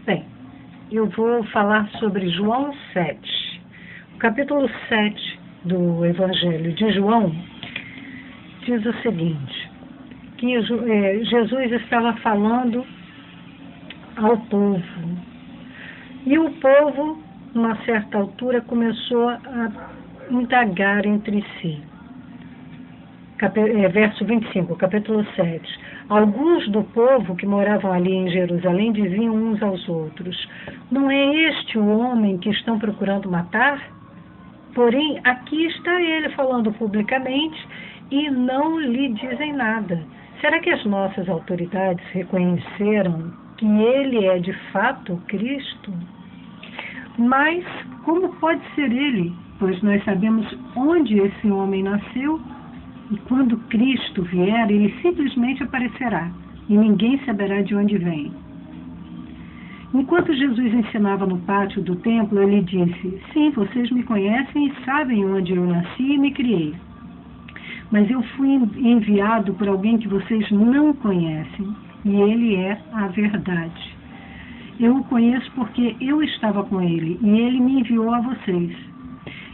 Bem, eu vou falar sobre João 7. O capítulo 7 do Evangelho de João diz o seguinte, que Jesus estava falando ao povo. E o povo, numa certa altura, começou a indagar entre si. Verso 25, capítulo 7. Alguns do povo que moravam ali em Jerusalém diziam uns aos outros: não é este o homem que estão procurando matar? Porém, aqui está ele falando publicamente e não lhe dizem nada. Será que as nossas autoridades reconheceram que ele é de fato Cristo? Mas como pode ser ele? Pois nós sabemos onde esse homem nasceu. E quando Cristo vier, ele simplesmente aparecerá, e ninguém saberá de onde vem. Enquanto Jesus ensinava no pátio do templo, ele disse: sim, vocês me conhecem e sabem onde eu nasci e me criei. Mas eu fui enviado por alguém que vocês não conhecem, e ele é a verdade. Eu o conheço porque eu estava com ele, e ele me enviou a vocês.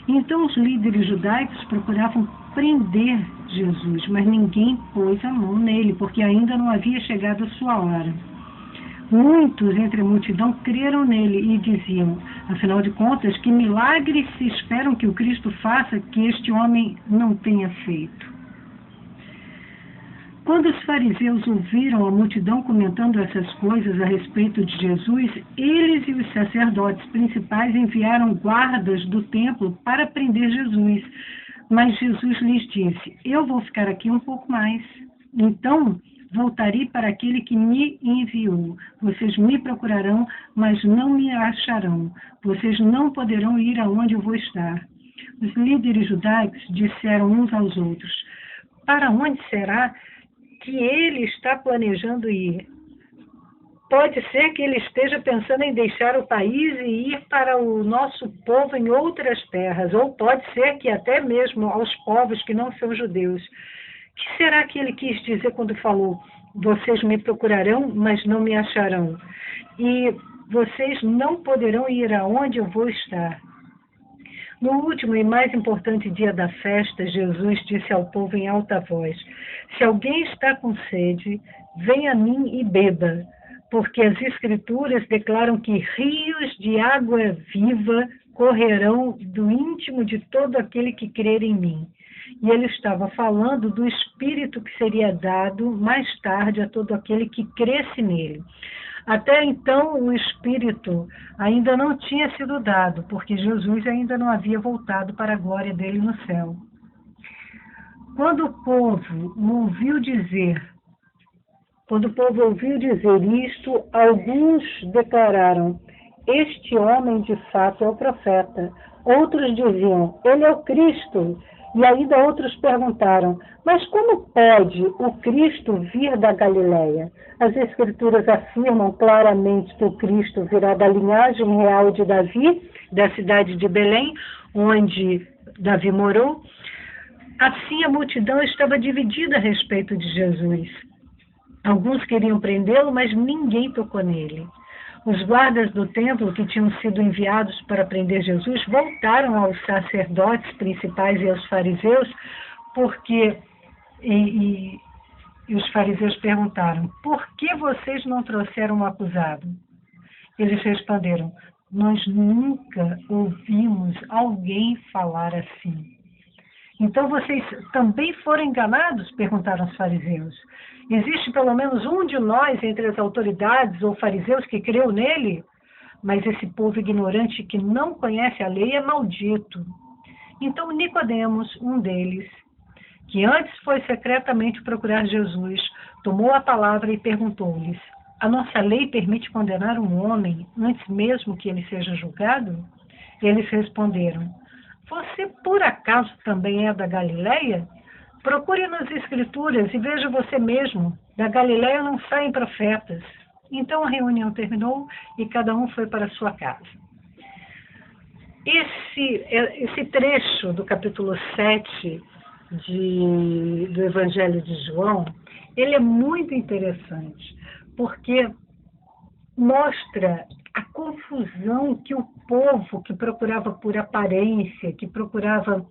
Então os líderes judaicos procuravam prender Jesus, mas ninguém pôs a mão nele, porque ainda não havia chegado a sua hora. Muitos entre a multidão creram nele e diziam: afinal de contas, que milagres se esperam que o Cristo faça que este homem não tenha feito? Quando os fariseus ouviram a multidão comentando essas coisas a respeito de Jesus, eles e os sacerdotes principais enviaram guardas do templo para prender Jesus. Mas Jesus lhes disse: eu vou ficar aqui um pouco mais. Então voltarei para aquele que me enviou. Vocês me procurarão, mas não me acharão. Vocês não poderão ir aonde eu vou estar. Os líderes judaicos disseram uns aos outros: para onde será que ele está planejando ir? Pode ser que ele esteja pensando em deixar o país e ir para o nosso povo em outras terras, ou pode ser que até mesmo aos povos que não são judeus. O que será que ele quis dizer quando falou: vocês me procurarão, mas não me acharão, e vocês não poderão ir aonde eu vou estar? No último e mais importante dia da festa, Jesus disse ao povo em alta voz: se alguém está com sede, venha a mim e beba, porque as Escrituras declaram que rios de água viva correrão do íntimo de todo aquele que crer em mim. E ele estava falando do Espírito que seria dado mais tarde a todo aquele que cresce nele. Até então, o Espírito ainda não tinha sido dado, porque Jesus ainda não havia voltado para a glória dele no céu. Quando o povo ouviu dizer isto, alguns declararam: este homem de fato é o profeta. Outros diziam: ele é o Cristo. E ainda outros perguntaram: mas como pode o Cristo vir da Galileia? As Escrituras afirmam claramente que o Cristo virá da linhagem real de Davi, da cidade de Belém, onde Davi morou. Assim a multidão estava dividida a respeito de Jesus. Alguns queriam prendê-lo, mas ninguém tocou nele. Os guardas do templo que tinham sido enviados para prender Jesus voltaram aos sacerdotes principais e aos fariseus, e os fariseus perguntaram: por que vocês não trouxeram um acusado? Eles responderam: nós nunca ouvimos alguém falar assim. Então vocês também foram enganados? Perguntaram os fariseus. Existe pelo menos um de nós entre as autoridades ou fariseus que creu nele? Mas esse povo ignorante que não conhece a lei é maldito. Então Nicodemos, um deles, que antes foi secretamente procurar Jesus, tomou a palavra e perguntou-lhes: a nossa lei permite condenar um homem antes mesmo que ele seja julgado? Eles responderam: você por acaso também é da Galileia? Procure nas Escrituras e veja você mesmo. Da Galileia não saem profetas. Então a reunião terminou e cada um foi para a sua casa. Esse trecho do capítulo 7 do Evangelho de João, ele é muito interessante, porque mostra a confusão que o povo que procurava por aparência, que procurava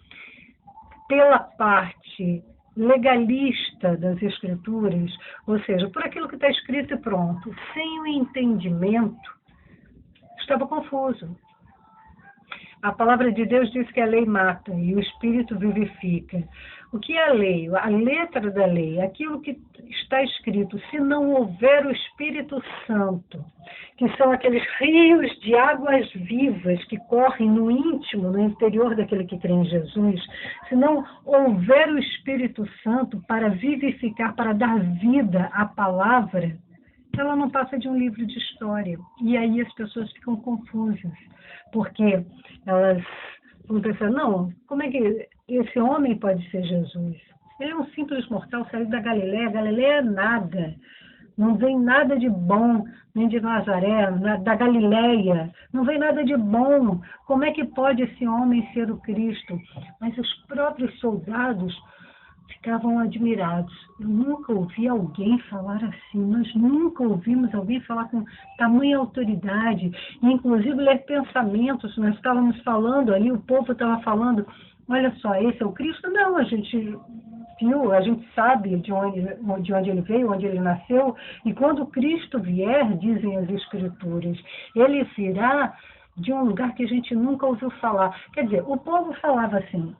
pela parte legalista das Escrituras, ou seja, por aquilo que está escrito e pronto, sem o entendimento, estava confuso. A palavra de Deus diz que a lei mata e o Espírito vivifica. O que é a lei? A letra da lei, aquilo que está escrito. Se não houver o Espírito Santo, que são aqueles rios de águas vivas que correm no íntimo, no interior daquele que crê em Jesus, se não houver o Espírito Santo para vivificar, para dar vida à palavra, ela não passa de um livro de história. E aí as pessoas ficam confusas, porque elas vão pensar, não, como é que esse homem pode ser Jesus? Ele é um simples mortal, saiu da Galileia. Galileia é nada. Não vem nada de bom, nem de Nazaré, da Galileia. Não vem nada de bom. Como é que pode esse homem ser o Cristo? Mas os próprios soldados ficavam admirados. Eu nunca ouvi alguém falar assim. Nós nunca ouvimos alguém falar com tamanha autoridade. E, inclusive, ler pensamentos. Nós estávamos falando ali, o povo estava falando, olha só, esse é o Cristo? Não, a gente viu, a gente sabe de onde ele veio, onde ele nasceu. E quando Cristo vier, dizem as Escrituras, ele virá de um lugar que a gente nunca ouviu falar. Quer dizer, o povo falava assim,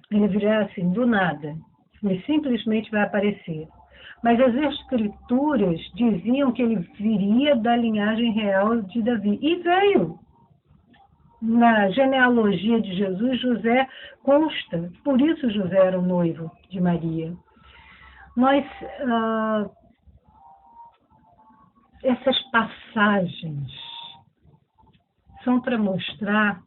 ele virá assim, do nada. Ele simplesmente vai aparecer. Mas as Escrituras diziam que ele viria da linhagem real de Davi. E veio. Na genealogia de Jesus, José consta. Por isso José era o noivo de Maria. Nós, essas passagens são para mostrar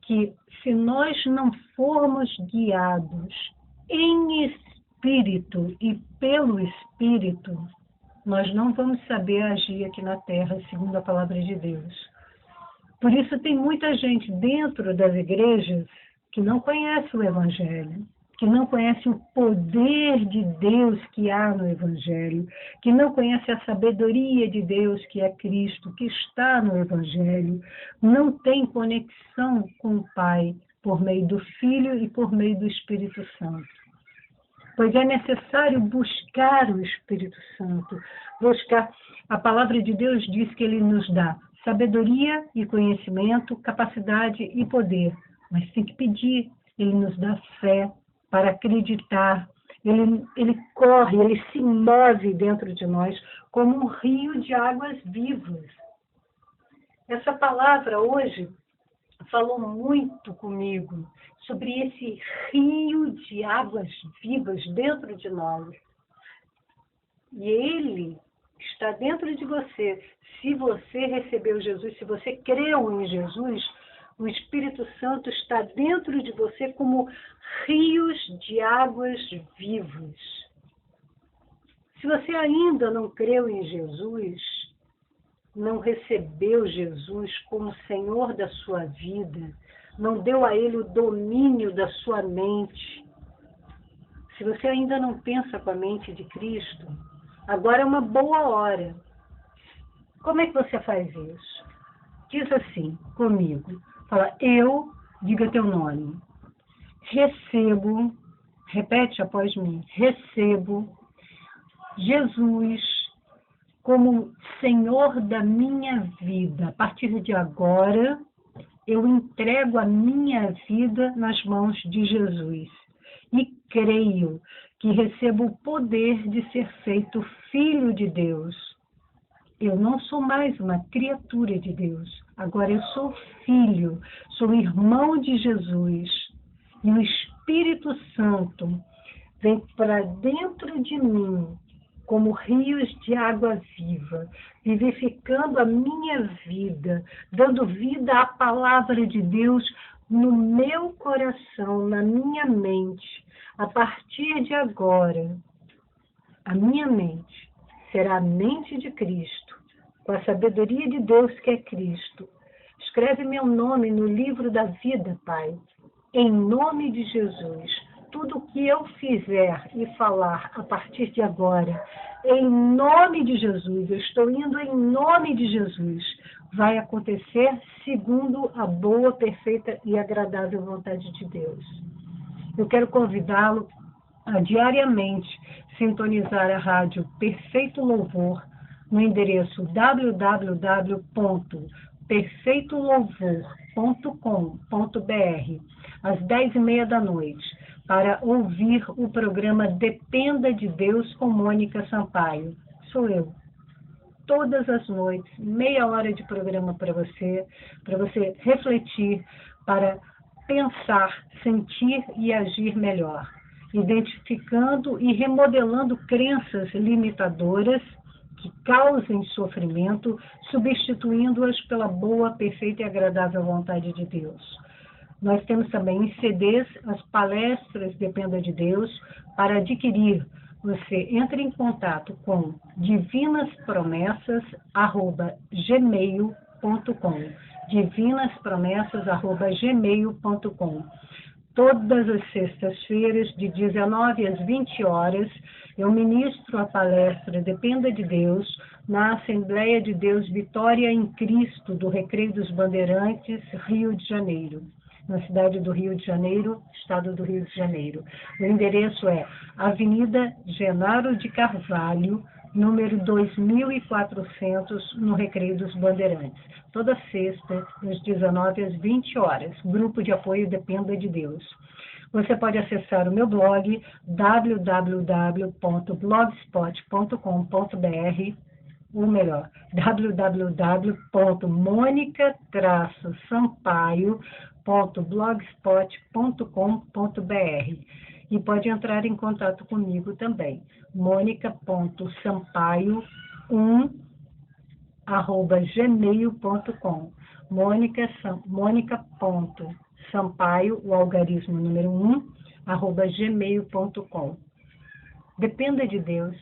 que se nós não formos guiados em Espírito e pelo Espírito, nós não vamos saber agir aqui na Terra, segundo a palavra de Deus. Por isso tem muita gente dentro das igrejas que não conhece o Evangelho, que não conhece o poder de Deus que há no Evangelho, que não conhece a sabedoria de Deus que é Cristo, que está no Evangelho, não tem conexão com o Pai por meio do Filho e por meio do Espírito Santo. Pois é necessário buscar o Espírito Santo, buscar. A palavra de Deus diz que ele nos dá sabedoria e conhecimento, capacidade e poder. Mas tem que pedir. Ele nos dá fé para acreditar. Ele corre, ele se move dentro de nós como um rio de águas vivas. Essa palavra hoje falou muito comigo sobre esse rio de águas vivas dentro de nós. E ele está dentro de você. Se você recebeu Jesus, se você creu em Jesus, o Espírito Santo está dentro de você como rios de águas vivas. Se você ainda não creu em Jesus, não recebeu Jesus como Senhor da sua vida, não deu a Ele o domínio da sua mente, se você ainda não pensa com a mente de Cristo, agora é uma boa hora. Como é que você faz isso? Diz assim comigo. Fala, eu, diga teu nome. Recebo, repete após mim, recebo Jesus como Senhor da minha vida. A partir de agora, eu entrego a minha vida nas mãos de Jesus. E creio que recebo o poder de ser feito filho de Deus. Eu não sou mais uma criatura de Deus. Agora eu sou filho, sou irmão de Jesus. E o Espírito Santo vem para dentro de mim como rios de água viva, vivificando a minha vida, dando vida à palavra de Deus no meu coração, na minha mente. A partir de agora, a minha mente será a mente de Cristo, com a sabedoria de Deus que é Cristo. Escreve meu nome no livro da vida, Pai, em nome de Jesus. tudo que eu fizer e falar a partir de agora, em nome de Jesus, eu estou indo em nome de Jesus, vai acontecer segundo a boa, perfeita e agradável vontade de Deus. Eu quero convidá-lo a diariamente sintonizar a rádio Perfeito Louvor no endereço www.perfeitolouvor.com.br às 10h30 da noite, para ouvir o programa Dependa de Deus com Mônica Sampaio. Sou eu. Todas as noites, meia hora de programa para você refletir, para pensar, sentir e agir melhor, identificando e remodelando crenças limitadoras que causem sofrimento, substituindo-as pela boa, perfeita e agradável vontade de Deus. Nós temos também em CDs as palestras Dependa de Deus. Para adquirir, você entra em contato com divinaspromessas@gmail.com, divinaspromessas@gmail.com. Todas as sextas-feiras, de 19 às 20 horas, eu ministro a palestra Dependa de Deus na Assembleia de Deus Vitória em Cristo, do Recreio dos Bandeirantes, Rio de Janeiro, na cidade do Rio de Janeiro, estado do Rio de Janeiro. O endereço é Avenida Genaro de Carvalho, número 2400, no Recreio dos Bandeirantes. Toda sexta, das 19 às 20 horas. Grupo de apoio Dependa de Deus. Você pode acessar o meu blog, www.blogspot.com.br, ou melhor, www.monica-sampaio.blogspot.com.br, e pode entrar em contato comigo também, monica.sampaio1@gmail.com, monica.sampaio, o algarismo número 1, @gmail.com. Dependa de Deus.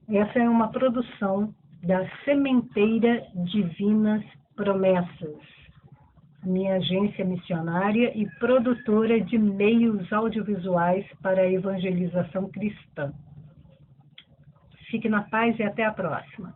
Essa é uma produção da Sementeira Divinas Promessas, minha agência missionária e produtora de meios audiovisuais para a evangelização cristã. Fique na paz e até a próxima.